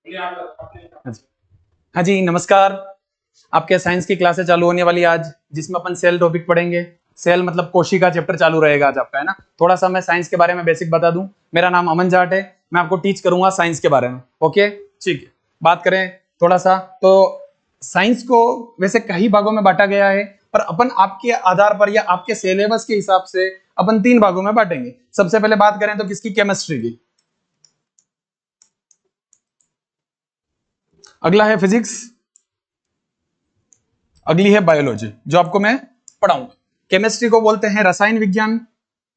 हाँ जी, हाँ जी, नमस्कार। आपके साइंस की क्लासेस चालू होने वाली आज, जिसमें अपन सेल टॉपिक पढ़ेंगे। सेल मतलब कोशिका चैप्टर चालू रहेगा आज आपका, है ना। थोड़ा सा मैं साइंस के बारे में बेसिक बता दूं। मेरा नाम अमन जाट है, मैं आपको टीच करूंगा साइंस के बारे में। ओके, ठीक है। बात करें थोड़ा सा तो साइंस को वैसे कई भागों में बांटा गया है, पर अपन आपके आधार पर या आपके सिलेबस के हिसाब से अपन 3 भागों में बांटेंगे। सबसे पहले बात करें तो किसकी, केमिस्ट्री की। अगला है फिजिक्स, अगली है बायोलॉजी, जो आपको मैं पढ़ाऊंगा। केमिस्ट्री को बोलते हैं रसायन विज्ञान,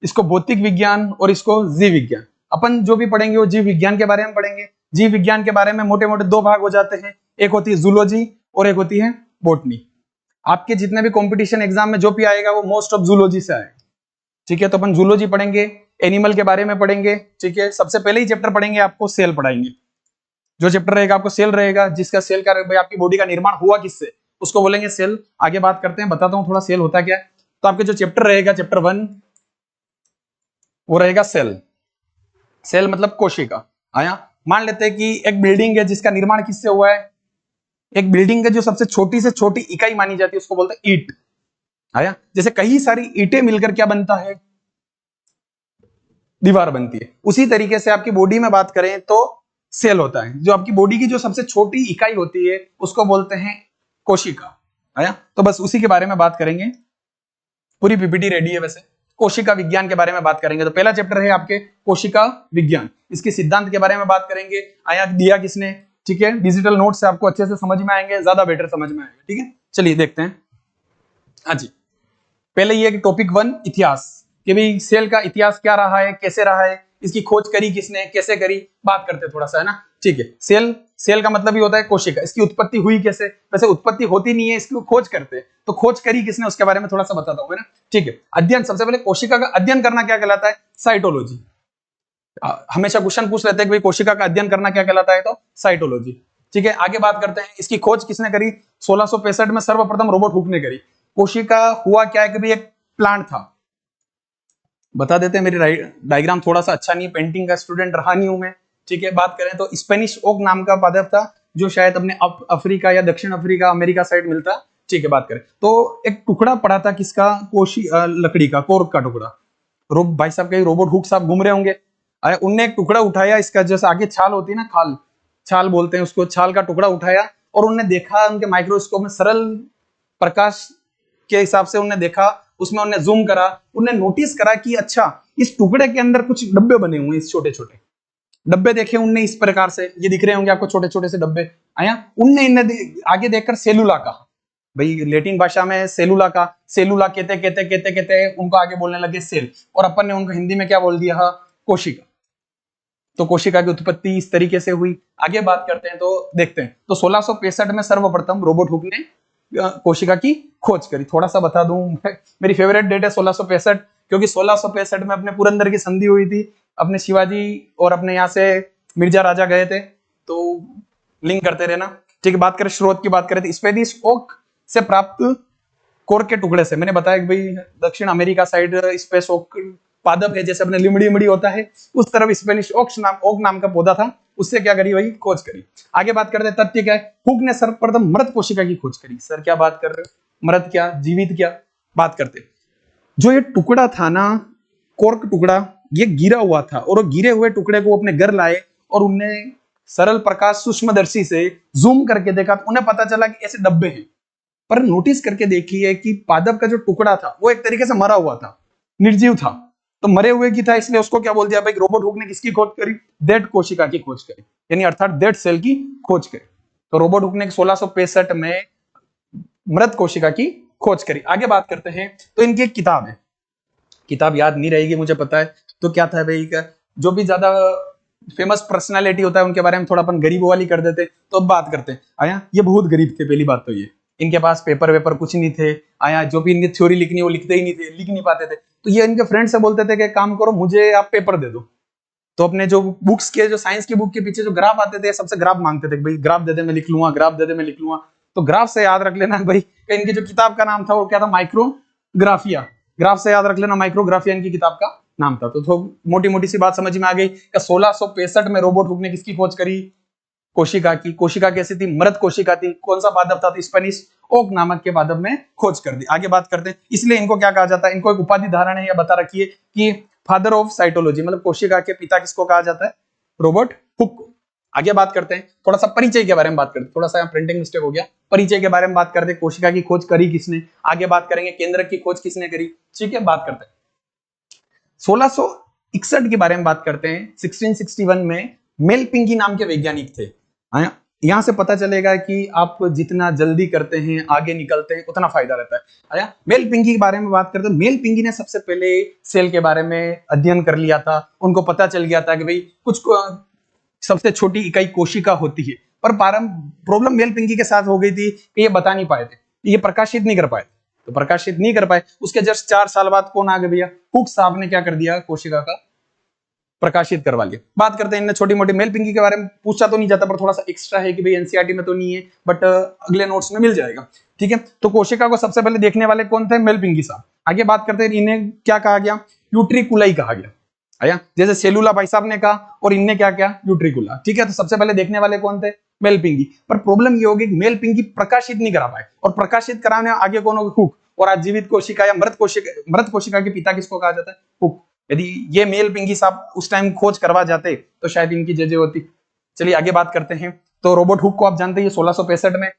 इसको भौतिक विज्ञान और इसको जीव विज्ञान। अपन जो भी पढ़ेंगे वो जीव विज्ञान के बारे में पढ़ेंगे। जीव विज्ञान के बारे में मोटे मोटे 2 भाग हो जाते हैं, एक होती है जूलॉजी और एक होती है बॉटनी। आपके जितने भी कंपटीशन एग्जाम में जो भी आएगा वो मोस्ट ऑफ जूलॉजी से आएगा, ठीक है। तो अपन जूलॉजी पढ़ेंगे, एनिमल के बारे में पढ़ेंगे, ठीक है। सबसे पहले ही चैप्टर पढ़ेंगे आपको सेल पढ़ाएंगे। जो चैप्टर रहेगा आपको सेल रहेगा, जिसका सेल का भाई आपकी बॉडी का निर्माण हुआ किससे, उसको बोलेंगे सेल। आगे बात करते हैं, बताता हूं थोड़ा सेल होता क्या है। तो आपके जो चैप्टर रहेगा, चैप्टर 1 वो रहेगा सेल। सेल मतलब कोशिका। आया, मान लेते हैं कि एक बिल्डिंग है जिसका निर्माण किससे हुआ है। एक बिल्डिंग का जो सबसे छोटी से छोटी इकाई मानी जाती है उसको बोलते हैं ईंट। आया, जैसे कई सारी ईंटें मिलकर क्या बनता है, दीवार बनती है। उसी तरीके से आपकी बॉडी में बात करें तो सेल होता है। जो आपकी बॉडी की जो सबसे छोटी इकाई होती है उसको बोलते हैं कोशिका। आया, तो बस उसी के बारे में बात करेंगे। पूरी पीपीटी रेडी है वैसे। कोशिका विज्ञान के बारे में बात करेंगे। तो पहला चैप्टर है आपके कोशिका विज्ञान, इसके सिद्धांत के बारे में बात करेंगे। आया दिया किसने, ठीक है। डिजिटल नोट से आपको अच्छे से समझ में आएंगे, ज्यादा बेटर समझ में आएंगे, ठीक है। चलिए देखते हैं। हाँ जी, पहले ये टॉपिक 1 इतिहास, कि भाई सेल का इतिहास क्या रहा है, कैसे रहा है, इसकी खोज करी किसने, कैसे करी, बात करते हैं थोड़ा सा, है ना। ठीक है। सेल, सेल का मतलब ही होता है कोशिका। इसकी उत्पत्ति हुई कैसे, वैसे उत्पत्ति होती नहीं है, इसकी खोज करते हैं। तो खोज करी किसने उसके बारे में थोड़ा सा बताता हूं, है ना। ठीक है। अध्ययन, सबसे पहले कोशिका का अध्ययन करना क्या कहलाता है, साइटोलॉजी। हमेशा क्वेश्चन पूछ लेते हैं कि भाई कोशिका का अध्ययन करना क्या कहलाता है, तो साइटोलॉजी। ठीक है, आगे बात करते हैं। इसकी खोज किसने करी, 1665 में सर्वप्रथम रॉबर्ट हुक ने करी। कोशिका हुआ क्या है कि भाई एक प्लांट था, बता देते हैं। मेरी डायग्राम थोड़ा सा अच्छा नहीं है, पेंटिंग का स्टूडेंट रहा नहीं हूं मैं, ठीक है। बात करें तो स्पेनिश ओक नाम का पादप था, जो शायद अपने अफ्रीका या दक्षिण अफ्रीका, अमेरिका साइड मिलता, ठीक है। बात करें तो एक टुकड़ा पड़ा था किसका, लकड़ी का, कोर्क का टुकड़ा। भाई साहब कहीं रोबोट हुक साहब घूम रहे होंगे। उनने एक टुकड़ा उठाया, इसका जैसे आगे छाल होती है ना, खाल, छाल बोलते हैं उसको, छाल का टुकड़ा उठाया और उनने देखा उनके माइक्रोस्कोप में, सरल प्रकाश के हिसाब से उनने देखा, उसमें उन्हें जूम करा, उन्हें नोटिस करा कि अच्छा इस टुकड़े के अंदर कुछ डब्बे बने हुए हैं, इस छोटे छोटे डब्बे देखे उनने इस प्रकार से, ये दिख रहे होंगे आपको छोटे छोटे से डब्बे। आया, उनने इन्हें आगे देखकर सेलुला कहा। भाई लेटिन भाषा में सेलुला का, सेलुला कहते कहते कहते कहते उनको आगे बोलने लगे सेल, और अपन ने उनको हिंदी में क्या बोल दिया, कोशिका। तो कोशिका की उत्पत्ति इस तरीके से हुई। आगे बात करते हैं तो देखते हैं। तो 1665 में सर्वप्रथम रॉबर्ट हुक ने कोशिका की खोज करी। थोड़ा सा बता दूं, मेरी फेवरेट डेट है 1665, क्योंकि 1665 में अपने पुरंदर की संधि हुई थी। अपने शिवाजी और अपने यहाँ से मिर्जा राजा गए थे, तो लिंक करते रहना, ठीक है। बात करें स्रोत की, बात करें तो स्पेनिश ओक से प्राप्त कोर के टुकड़े से, मैंने बताया कि भाई दक्षिण अमेरिका साइड स्पेस ओक पादप है, जैसे अपने लिमड़ी उमड़ी होता है, उस तरफ स्पेनिश ओक नाम का पौधा था, उससे क्या करी, वही खोज करी। आगे बात करते हैं तथ्य क्या है। हुक ने सर्वप्रथम मृत कोशिका की खोज करी। सर क्या बात कर रहे हो, मृत क्या, जीवित क्या, बात करते। जो ये टुकड़ा था ना, कोर्क टुकड़ा, ये गिरा हुआ था, और वो गिरे हुए टुकड़े को अपने घर लाए और उनने सरल प्रकाश सूक्ष्मदर्शी से जूम करके देखा, तो उन्हें पता चला कि ऐसे डब्बे हैं। पर नोटिस करके देखिए कि पादप का जो टुकड़ा था वो एक तरीके से मरा हुआ था, निर्जीव था। तो मरे हुए की था, इसलिए उसको क्या बोल दिया भाई, रॉबर्ट हुक ने किसकी खोज करी, डेड कोशिका की खोज करी, यानी अर्थात डेड सेल की खोज करी। तो रॉबर्ट हुक ने 1665 में मृत कोशिका की खोज करी। आगे बात करते हैं तो इनकी एक किताब है, किताब याद नहीं रहेगी मुझे पता है। तो क्या था भाई, जो भी ज्यादा फेमस पर्सनालिटी होता है उनके बारे में थोड़ा अपन गरीबों वाली कर देते। तो अब बात करते हैं। आया, ये बहुत गरीब थे, पहली बात तो ये, इनके पास पेपर वेपर कुछ नहीं थे। आया, जो भी इनकी थ्योरी लिखनी वो लिखते ही नहीं थे, लिख नहीं पाते थे। तो ये इनके फ्रेंड से बोलते थे कि काम करो, मुझे आप पेपर दे दो। तो अपने जो बुक्स के, जो साइंस की बुक के पीछे जो ग्राफ आते थे, सबसे ग्राफ मांगते थे, भाई ग्राफ दे दे मैं लिख लूंगा, ग्राफ दे दे मैं लिख लूंगा। तो ग्राफ से याद रख लेना भाई, इनकी जो किताब का नाम था वो क्या था, माइक्रोग्राफिया। ग्राफ से याद रख लेना, माइक्रोग्राफिया इनकी किताब का नाम था। तो मोटी मोटी सी बात समझ में आ गई। 1665 में रॉबर्ट हुक ने किसकी खोज करी, कोशिका की, कोशिका कैसी थी, मृत कोशिका थी। कौन सा पादप था, तो स्पेनिश ओक नामक के पादप में खोज कर दी। आगे बात करते हैं, इसलिए इनको क्या कहा जाता है, इनको एक उपाधि धारण है या बता रखिए कि फादर ऑफ साइटोलॉजी, मतलब कोशिका के पिता किसको कहा जाता है, रॉबर्ट हुक को। आगे बात करते हैं, थोड़ा सा परिचय के बारे में बात करते हैं, थोड़ा सा प्रिंटिंग मिस्टेक हो गया, परिचय के बारे में बात करते हैं, कोशिका की खोज करी किसने, आगे बात करेंगे केंद्रक की खोज किसने करी, ठीक है। बात करते हैं 1661 के बारे में बात करते हैं। 1661 में मेल पिंकी नाम के वैज्ञानिक थे। यहां से पता चलेगा कि आप जितना जल्दी करते हैं, आगे निकलते हैं, उतना फायदा रहता है। आया, मेल पिंकी के बारे में बात करते हैं। मेल पिंकी ने सबसे पहले सेल के बारे में अध्ययन कर लिया था, उनको पता चल गया था कि भाई कुछ सबसे छोटी इकाई कोशिका होती है, पर प्रॉब्लम मेल पिंकी के साथ हो गई थी कि ये बता नहीं पाए थे, ये प्रकाशित नहीं कर पाए, तो प्रकाशित नहीं कर पाए। उसके जस्ट 4 साल बाद कौन आ गए भैया, हुक साहब ने क्या कर दिया, कोशिका का प्रकाशित करवा लिया। बात करते हैं इनने छोटी मोटी, मेल पिंकी के बारे में पूछा तो नहीं जाता, पर थोड़ा सा एक्स्ट्रा है कि भाई एनसीईआरटी में तो नहीं है, बट अगले नोट्स में मिल जाएगा, ठीक है। तो कोशिका को सबसे पहले देखने वाले कौन थे, मेल पिंकी साहब। आगे बात करते हैं, इन्हें क्या कहा गया, यूट्रिकुलाई कहा गया। आया, जैसे सेलुला भाई साहब ने कहा और इनने क्या किया, यूट्रिकुला, ठीक है। तो सबसे पहले देखने वाले कौन थे, मेल पिंकी। पर प्रॉब्लम ये होगी मेल पिंकी प्रकाशित नहीं करा पाए, और प्रकाशित कराने आगे कौन होगा, हुक। और आज जीवित कोशिका या मृत कोशिका के पिता किसको कहा जाता है, हुक। यदि ये मेल पिंकी साहब उस टाइम खोज करवा जाते तो शायद इनकी जय होती। चलिए आगे बात करते हैं। तो रॉबर्ट हुक को आप जानते हैं, 1665 में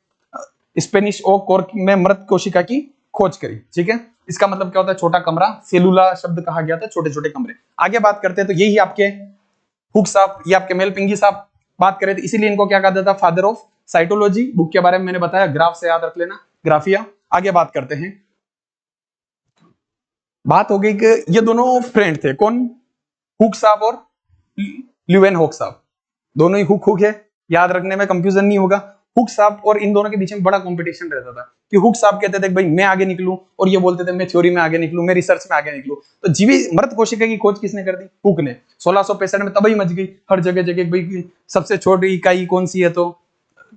स्पेनिश ओक कोर्क में मृत कोशिका की खोज करी, ठीक है। इसका मतलब क्या होता है, छोटा कमरा, सेलुला शब्द कहा गया था, छोटे छोटे कमरे। आगे बात करते हैं, तो यही आपके हुक साहब, ये आपके मेल पिंकी साहब बात करें, तो इसीलिए इनको क्या कहा जाता है, फादर ऑफ साइटोलॉजी। बुक के बारे में मैंने बताया, ग्राफ से याद रख लेना, ग्राफिया। आगे बात करते हैं, बात हो गई कि ये दोनों फ्रेंड थे, कौन, हुक साहब और ल्यूवेनहोक साहब। दोनों ही हुक हुक है, याद रखने में कंफ्यूजन नहीं होगा। हुक साहब और इन दोनों के बीच में बड़ा कंपटीशन रहता था कि हुक साहब कहते थे भाई मैं आगे निकलूं, और ये बोलते थे मैं थ्योरी में आगे निकलूं, मैं रिसर्च में आगे निकलूं। तो जीवित मृत कोशिका की खोज किसने कर दी, हुक ने। 1665 में तबाही मच गई हर जगह जगह, भाई सबसे छोटी इकाई कौन सी है, तो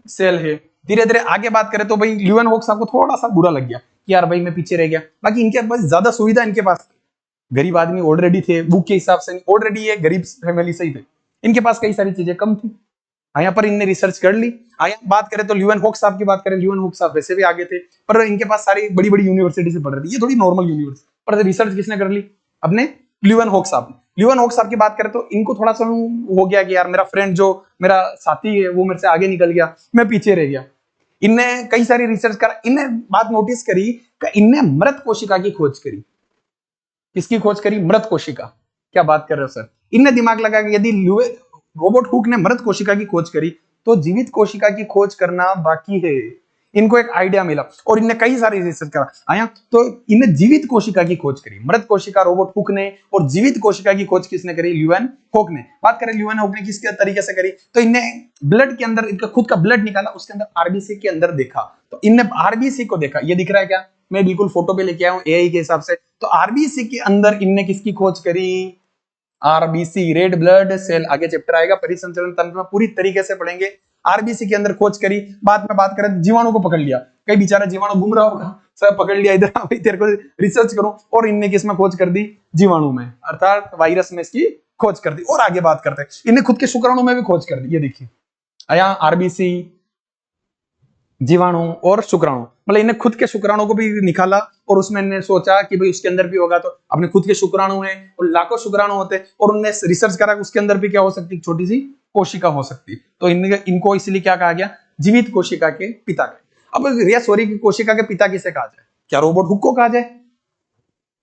सेल है। धीरे धीरे आगे बात करें तो भाई ल्यूवेनहोक साहब को थोड़ा सा बुरा लग गया कि यार भाई मैं पीछे रह गया। बाकी इनके पास ज्यादा सुविधा, इनके पास गरीब आदमी ऑलरेडी थे, बुक के हिसाब से ऑलरेडी ये गरीब फैमिली से ही थे, इनके पास कई सारी चीजें कम थी। यहाँ पर इनने रिसर्च कर ली। आया बात करें तो ल्यूवेनहोक साहब की बात करें, ल्यूवेनहोक साहब वैसे भी आगे थे, पर इनके पास सारी बड़ी बड़ी यूनिवर्सिटी से पढ़ रहे थे, ये थोड़ी नॉर्मल यूनिवर्सिटी, पर रिसर्च किसने कर ली, अपने ल्यूवेनहोक साहब। ल्यूवेनहोक साहब की बात करें तो इनको थोड़ा सा हो गया कि यार मेरा फ्रेंड जो मेरा साथी है वो मेरे से आगे निकल गया, मैं पीछे रह गया। इनने कई सारी रिसर्च करा, इनने बात नोटिस करी कि इनने मृत कोशिका की खोज करी। किसकी खोज करी, मृत कोशिका। क्या बात कर रहे हो सर, इनने दिमाग लगा कि यदि रॉबर्ट हुक ने मृत कोशिका की खोज करी तो जीवित कोशिका की खोज करना बाकी है। इनको एक आइडिया मिला और इनने कई सारी रिसर्च करा। आया तो इनने जीवित कोशिका की खोज करी, मृत कोशिका रॉबर्ट हुक ने, और जीवित कोशिका की खोज किसने करी, ल्यूवेनहोक ने। बात करें ल्यूवेनहोक ने किस तरीके से करी, तो इनने ब्लड के अंदर इनका खुद का ब्लड निकाला, उसके अंदर आरबीसी के अंदर देखा, तो इनने आरबीसी को देखा, ये दिख रहा है क्या, मैं बिल्कुल फोटो पे लेके आया हूं एआई के हिसाब से। तो आरबीसी के अंदर इनने किसकी खोज करी, आरबीसी, रेड ब्लड सेल। आगे चैप्टर आएगा परिसंचरण तंत्र में, पूरी तरीके से पढ़ेंगे। आरबीसी के अंदर खोज करी। बाद में बात करें जीवाणु को पकड़ लिया, कई बेचारा जीवाणु घूम रहा होगा, सब पकड़ लिया, इधर भाई तेरे को रिसर्च करो, और इनने किसमें खोज कर दी, जीवाणु में, अर्थात वायरस में इसकी खोज कर दी। और आगे बात करते हैं, इनने खुद के शुक्राणु में भी खोज कर दी, ये देखिए आया आरबीसी, जीवाणु और शुक्राणु, मतलब इन्हें खुद के शुक्राणु को भी निकाला, और उसमें इन्हें सोचा कि भाई उसके अंदर भी होगा, तो अपने खुद के शुक्राणु हैं और लाखों शुक्राणु होते, और उन्होंने रिसर्च करा उसके अंदर भी क्या हो सकती, छोटी सी कोशिका हो सकती। तो इनको इसलिए क्या कहा गया, जीवित कोशिका के पिता के। अब रियासोरी की कोशिका के पिता किसे कहा जाए, क्या रॉबर्ट हुक को कहा जाए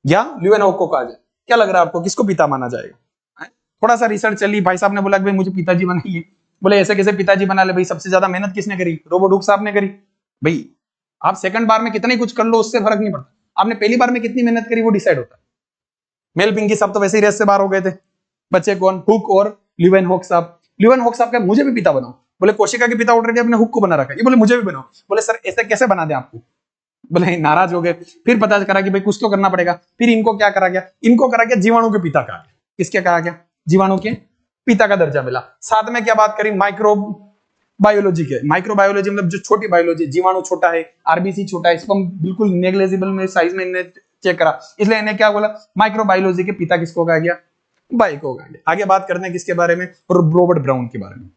या ल्यूवेनहोक को कहा जाए, क्या लग रहा है आपको, किसको पिता माना जाएगा। थोड़ा सा रिसर्च चली, भाई साहब ने बोला कि भाई मुझे पिताजी बनाइए, बोले ऐसे कैसे पिताजी बना ले, भाई सबसे ज्यादा मेहनत किसने करी, रॉबर्ट हुक साहब ने करी। भाई आप सेकंड बार में कितना ही कुछ कर लो उससे फर्क नहीं पड़ता, आपने पहली बार में कितनी मेहनत करी वो डिसाइड होता है। मेल पिंकी साहब तो वैसे ही रेस से बाहर हो गए थे, बच्चे कौन, हुक और ल्यूवेनहोक साहब। ल्यूवेनहोक साहब का मुझे भी पिता बनाओ, बोले कोशिका के पिता ऑलरेडी अपने हुक को बना रखा है, ये बोले मुझे भी बनाओ, बोले सर ऐसे कैसे बना दे आपको, बोले नाराज हो गए। फिर पता करा कि भाई कुछ तो करना पड़ेगा, फिर इनको क्या करा गया, इनको करा गया जीवाणु के पिता कहा गया। किसके कहा गया, जीवाणु के पिता का दर्जा मिला। साथ में क्या बात करी, माइक्रो बायोलॉजी के, माइक्रो बायोलॉजी मतलब जो छोटी बायोलॉजी, जीवाणु छोटा है, आरबीसी छोटा है, इसको बिल्कुल नेग्लेजिबल में साइज में इन्हें चेक करा, इसलिए इन्हें क्या बोला, माइक्रो बायोलॉजी के पिता किसको कहा गया, बाई को कहा गया। आगे बात करते हैं किसके बारे में, रॉबर्ट ब्राउन के बारे में।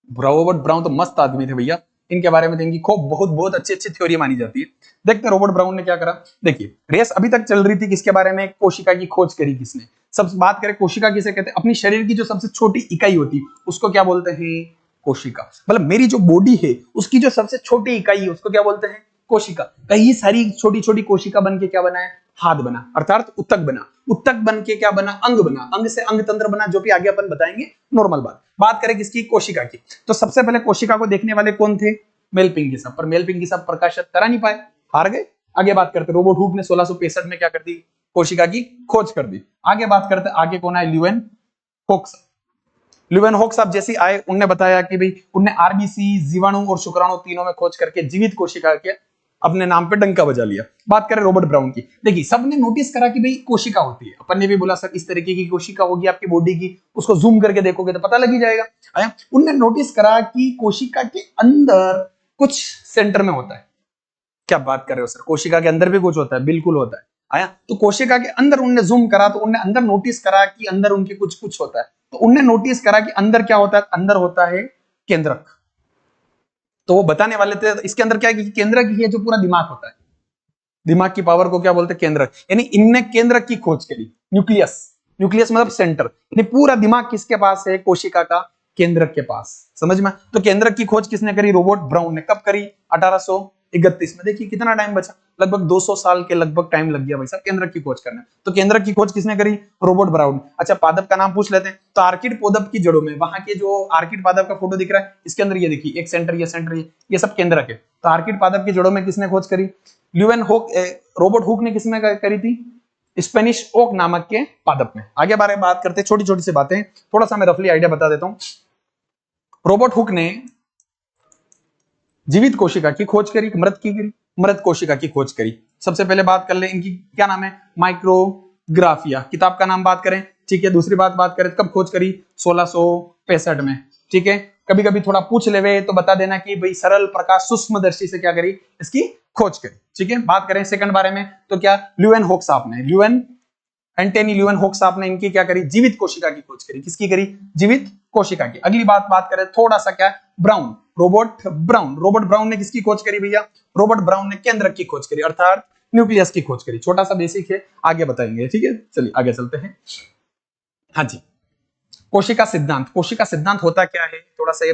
रॉबर्ट ब्राउन तो मस्त आदमी थे भैया, इनके बारे में तो इनकी खूब बहुत बहुत अच्छी अच्छी थ्योरी मानी जाती है। देखते हैं रॉबर्ट ब्राउन ने क्या करा। देखिए रेस अभी तक चल रही थी, किसके बारे में, कोशिका की खोज करी किसने। सब बात करें कोशिका किसे कहते हैं, अपनी शरीर की जो सबसे छोटी इकाई होती है उसको क्या बोलते हैं, कोशिका। मतलब मेरी जो बॉडी है उसकी जो सबसे छोटी इकाई है उसको क्या बोलते हैं, कोशिका। कई सारी छोटी छोटी कोशिका बन के क्या बना है, हाथ बना, अर्थात उत्तक बना। उत्तक बन के क्या बना, अंग बना, अंग से अंग तंत्र बना, जो भी आगे अपन बताएंगे नॉर्मल बात। बात करें किसकी, कोशिका की, तो सबसे पहले कोशिका को देखने वाले कौन थे, मेल पिंगी। पर मेल पिंगी प्रकाशित करा नहीं पाए, हार गए। आगे बात करते रॉबर्ट हुक ने 1665 में क्या कर दी, कोशिका की खोज कर दी। आगे बात करते, आगे कौन है, ल्यूएन होक्स। ल्यूएन होक्स साहब जैसे आए उनने बताया कि भाई उनने आरबीसी, जीवाणु और शुक्राणु तीनों में खोज करके जीवित कोशिका के अपने नाम पे डंका बजा लिया। बात करें रॉबर्ट ब्राउन की, देखिए सबने नोटिस करा कि भाई कोशिका होती है, अपन ने भी बोला सर इस तरीके की कोशिका होगी आपकी बॉडी की, उसको जूम करके देखोगे तो पता लग ही जाएगा। आया, उनने नोटिस करा कि कोशिका के अंदर कुछ सेंटर में होता है। क्या बात कर रहे हो सर, कोशिका के अंदर भी कुछ होता है, बिल्कुल होता है। आया, तो कोशिका के अंदर उनने जूम करा तो उनने अंदर नोटिस करा कि अंदर उनके कुछ कुछ होता है। तो उनने नोटिस करा कि अंदर क्या होता है, अंदर होता है केंद्रक। तो वो बताने वाले थे इसके अंदर क्या है कि केंद्रक ही है जो पूरा दिमाग होता है। दिमाग की पावर को क्या बोलते हैं, केंद्रक। यानी इनने केंद्रक की खोज करी, न्यूक्लियस। न्यूक्लियस मतलब सेंटर, यानी पूरा दिमाग किसके पास है, कोशिका का केंद्रक के पास। समझ में, तो केंद्रक की खोज किसने करी, रॉबर्ट ब्राउन ने। कब करी, 1831 में। देखिए कितना टाइम बचा, लगभग 200 साल के लगभग टाइम लग गया भाई साहब केंद्रक की खोज करने। तो केंद्रक की खोज किसने करी, रॉबर्ट ब्राउन। अच्छा पादप का नाम पूछ लेते हैं, तो आर्किड पादप की जड़ों में, वहां के जो आर्किड पादप का फोटो दिख रहा है इसके अंदर, ये देखिए एक सेंटर, ये सेंटर, ये सब केंद्रक है। तो आर्किड पादप की जड़ों में किसने खोज करी, ल्यूएन हुक। रॉबर्ट हुक ने किसमें करी थी, स्पेनिश ओक नामक के पादप में। आगे बारे में बात करते हैं, छोटी छोटी सी बातें, थोड़ा सा मैं रफली आइडिया बता देता हूं। रॉबर्ट हुक ने जीवित कोशिका की खोज करी, मृत कोशिका की खोज करी। सबसे पहले बात कर ले इनकी, क्या नाम है, माइक्रोग्राफिया, किताब का नाम बात करें, ठीक है। दूसरी बात करें कब खोज करी, 1665 में, ठीक है। कभी कभी थोड़ा पूछ लेवे तो बता देना कि भाई सरल प्रकाश सूक्ष्म दर्शी से क्या करी, इसकी खोज करी, ठीक है। बात करें सेकंड बारे में, तो क्या, ल्यूएन होक्स आपने, ल्यूएन एंटनी ल्यूएन होक्स आपने इनकी क्या करी, जीवित कोशिका की खोज करी। किसकी करी, जीवित कोशिका की। अगली बात करें थोड़ा सा, क्या, ब्राउन, रॉबर्ट ब्राउन ने किसकी खोज करी भैया, रॉबर्ट ब्राउन ने केंद्रक की खोज करी, अर्थात न्यूक्लियस की खोज करी। छोटा सा बेसिक है, आगे बताएंगे, ठीक है। चलिए आगे चलते हैं। हाँ जी, कोशिका सिद्धांत होता क्या है, थोड़ा सा ये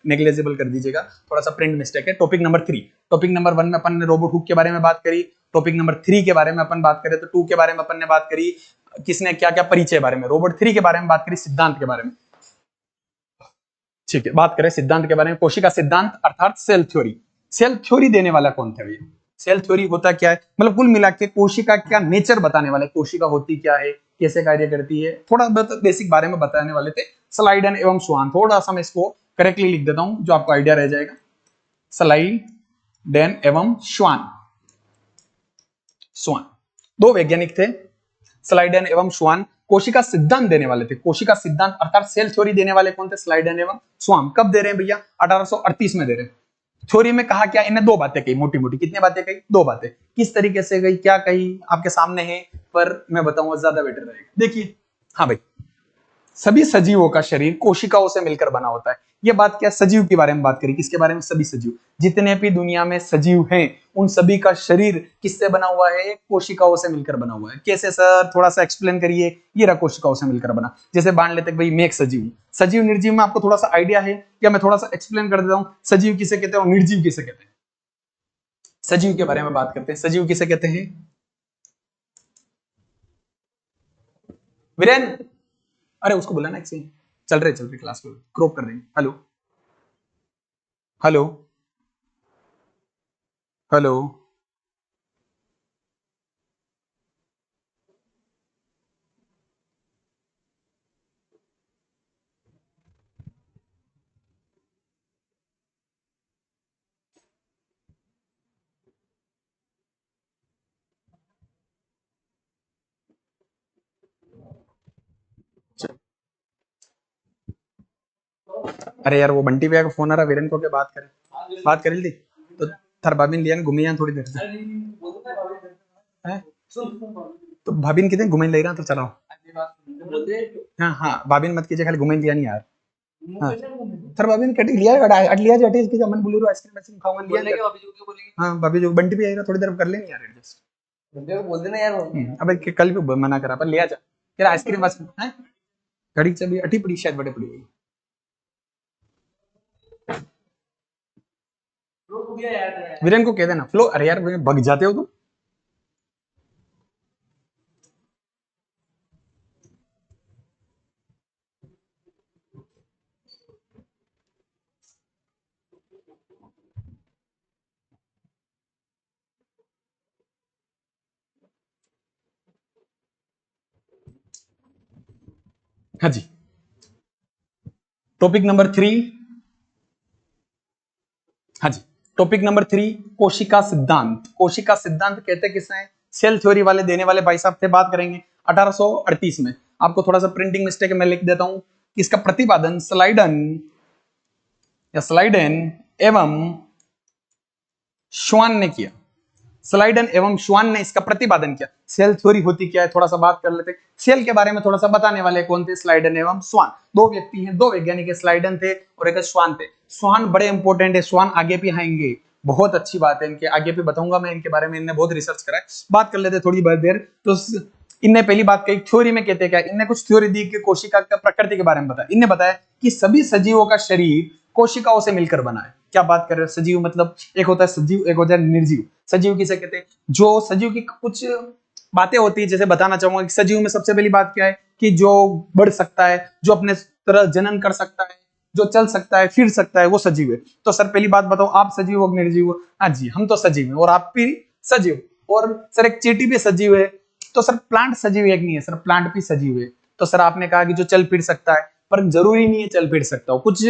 नेग्लेजिबल कर दीजिएगा, थोड़ा सा प्रिंट मिस्टेक है। टॉपिक नंबर 3, टॉपिक नंबर 1 में अपन ने रॉबर्ट हुक के बारे में बात करी। टॉपिक नंबर 3 के बारे में अपन बात करें तो 2 के बारे में अपन ने बात करी, किसने क्या क्या परिचय बारे में, रॉबर्ट 3 के बारे में बात करी, सिद्धांत के बारे में, ठीक है। बात करें सिद्धांत के बारे में, कोशिका सिद्धांत अर्थात सेल थ्योरी। सेल थ्योरी देने वाला कौन था भैया, सेल थ्योरी होता क्या है, मतलब कुल मिला के कोशिका का नेचर बताने वाले, कोशिका होती क्या है, कैसे कार्य करती है, थोड़ा बहुत बेसिक बारे में बताने वाले थे स्लाइडन एवं स्वान। थोड़ा सा मैं इसको करेक्टली लिख देता हूं जो आपको आइडिया रह जाएगा, स्लाइडन एवं स्वान। स्वान दो वैज्ञानिक थे, स्लाइडन एवं स्वान, कोशिका सिद्धांत देने वाले थे। कोशिका सिद्धांत अर्थात सेल थ्योरी देने वाले कौन थे, स्लाइडन एवं स्वान। कब दे रहे हैं भैया, 1838 में दे रहे हैं। थ्योरी में कहा क्या, इन्हें दो बातें कही, मोटी मोटी कितनी बातें कही, दो बातें। किस तरीके से कही, क्या कही, आपके सामने है, पर मैं बताऊंगा ज्यादा बेटर रहेगा। देखिए, हाँ भाई, सभी सजीवों का शरीर कोशिकाओं से मिलकर बना होता है। ये बात क्या, सजीव के बारे में बात करी, किसके बारे में, सभी सजीव, जितने भी दुनिया में सजीव हैं उन सभी का शरीर किससे बना हुआ है, कोशिकाओं से मिलकर बना हुआ है। कैसे सर, थोड़ा सा एक्सप्लेन करिए। ये रहा कोशिकाओं से मिलकर बना, जैसे मान लेते भाई मैं एक सजीव हूं, सजीव निर्जीव में आपको थोड़ा सा आइडिया है क्या, मैं थोड़ा सा एक्सप्लेन कर देता हूं। सजीव किसे कहते हैं और निर्जीव किसे कहते हैं, सजीव के बारे में बात करते हैं। सजीव किसे कहते हैं, वीरेन, अरे उसको बुलाना, एक चल रहे क्लास में, क्रॉप कर देंगे। हेलो हेलो हेलो, अरे यार वो बंटी भैया का फोन आ रहा, वीरेन को क्या बात करें, बात कर ली तो थर भाभी लिया घूमी यहाँ थोड़ी देर से हैं? तो भाभी कितने घूमे ले रहा तो चलाओ, हाँ हाँ भाभी मत कीजिए, खाली घूमे लिया नहीं यार, हाँ सर भाभी ने कटी लिया अट लिया जो इसकी मन बोली रो आइसक्रीम आइसक्रीम खाऊंगा लिया भाभी जो क्या बोलेंगे। हाँ भाभी जो बंटी भी आएगा थोड़ी देर कर लेंगे यार एडजस्ट बंटी को बोल देना यार अबे कल भी मना करा पर लिया जा यार आइसक्रीम वाइसक्रीम है घड़ी से भी अटी पड़ी शायद बड़े पड़ी हुई वीरेन को कह देना फ्लो अरे यार भग जाते हो तुम हाँ जी टॉपिक नंबर 3 हाँ जी टॉपिक नंबर 3 कोशिका सिद्धांत कोशिका सिद्धांत कहते किसे हैं सेल थ्योरी वाले देने वाले भाई साहब से बात करेंगे 1838 में आपको थोड़ा सा प्रिंटिंग मिस्टेक है मैं लिख देता हूं कि इसका प्रतिपादन स्लाइडन एवं श्वान ने किया स्लाइडन एवं श्वान ने इसका प्रतिपादन किया सेल थ्योरी होती क्या है थोड़ा सा बात कर लेते सेल के बारे में थोड़ा सा बताने वाले कौन थे स्लाइडन एवं श्वान दो व्यक्ति हैं दो वैज्ञानिक स्लाइडन थे और एक श्वान थे श्वान बड़े इंपॉर्टेंट है श्वान आगे भी आएंगे बहुत अच्छी बात है इनके आगे भी बताऊंगा मैं इनके बारे में इनने बहुत रिसर्च करा है बात कर लेते थोड़ी बहुत देर तो इनने पहली बात कही थ्योरी में कहते क्या इनने कुछ थ्योरी दी कि कोशिका का प्रकृति के बारे में बताया इनने बताया कि सभी सजीवों का शरीर कोशिकाओं से मिलकर बना है क्या बात कर रहे हो सजीव मतलब एक होता है सजीव एक होता है निर्जीव सजीव किसे कहते हैं जो सजीव की कुछ बातें होती है जैसे बताना चाहूंगा कि सजीव में सबसे पहली बात क्या है कि जो बढ़ सकता है जो अपने तरह जनन कर सकता है जो चल सकता है फिर सकता है वो सजीव है तो सर पहली बात बताओ आप सजीव हो निर्जीव हो हाँ जी हम तो सजीव हैं और आप भी सजीव और सर एक चींटी भी सजीव है तो सर प्लांट सजीव एक नहीं है सर प्लांट भी सजीव है तो सर आपने कहा कि जो चल फिर सकता है पर जरूरी नहीं है चल फिर सकता हो कुछ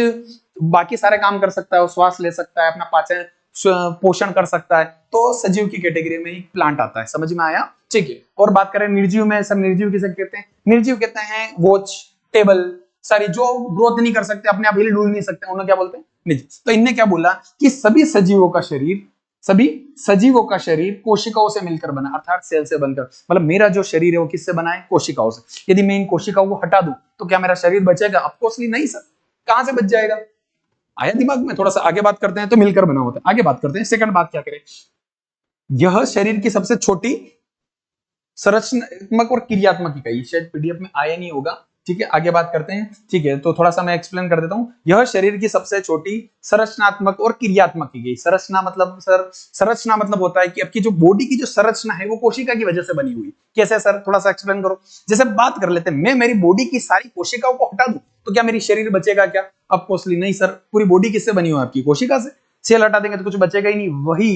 बाकी सारे काम कर सकता है श्वास ले सकता है अपना पाचन पोषण कर सकता है तो सजीव की कैटेगरी में एक प्लांट आता है समझ में आया ठीक है और बात करें निर्जीव में सब निर्जीव किसे कहते हैं निर्जीव कहते हैं वॉच टेबल सारी जो ग्रोथ नहीं कर सकते अपने आप हिल डुल नहीं सकते उन्हें क्या बोलते हैं निर्जीव तो इनने क्या बोला कि सभी सजीवों का शरीर कोशिकाओं से मिलकर बना अर्थात सेल से बनकर मतलब मेरा जो शरीर है वो किससे बना है कोशिकाओं से यदि मैं इन कोशिकाओं को हटा दूं तो क्या मेरा शरीर बचेगा ऑफकोर्सली नहीं सर कहां से बच जाएगा आया दिमाग में थोड़ा सा आगे बात करते हैं तो मिलकर बना होता है आगे बात करते हैं सेकंड बात क्या करें यह शरीर की सबसे छोटी संरचनात्मक और क्रियात्मक इकाई शायद पीडीएफ में आया नहीं होगा ठीक है आगे बात करते हैं ठीक है तो थोड़ा सा मैं एक्सप्लेन कर देता हूं यह शरीर की सबसे छोटी संरचनात्मक और क्रियात्मक इकाई संरचना मतलब सर संरचना मतलब होता है कि आपकी जो बॉडी की जो संरचना है वो कोशिका की वजह से बनी हुई कैसे सर थोड़ा सा एक्सप्लेन करो जैसे बात कर लेते हैं मैं मेरी बॉडी की सारी कोशिकाओं को हटा दूं तो क्या मेरी शरीर बचेगा क्या ऑफकोर्सली नहीं सर पूरी बॉडी किससे बनी हुई है आपकी कोशिका से सेल हटा देंगे तो कुछ बचेगा ही नहीं वही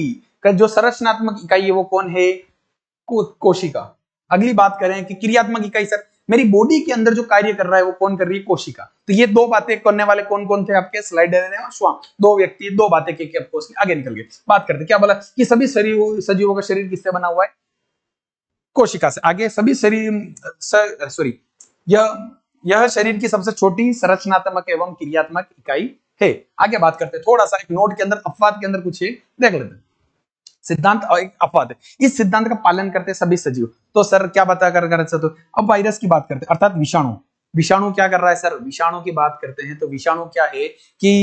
जो संरचनात्मक इकाई है वो कौन है कोशिका अगली बात करें कि क्रियात्मक इकाई सर मेरी बॉडी के अंदर जो कार्य कर रहा है वो कौन कर रही है कोशिका तो ये दो बातें करने वाले कौन कौन थे आपके स्लाइडर और श्वान दो व्यक्ति दो बातें की आपको आगे निकल गए बात करते क्या बोला कि सभी सजीवों का शरीर किससे बना हुआ है कोशिका से आगे सभी शरीर सॉरी यह शरीर की सबसे छोटी संरचनात्मक एवं क्रियात्मक इकाई है आगे बात करते हैं थोड़ा सा एक नोट के अंदर अपवाद के अंदर कुछ है देख लेते हैं सिद्धांत और एक अपवाद है इस सिद्धांत का पालन करते सभी सजीव तो सर क्या बता कर तो अब वायरस की बात करते हैं अर्थात विषाणु विषाणु क्या कर रहा है सर विषाणु की बात करते हैं तो विषाणु क्या है कि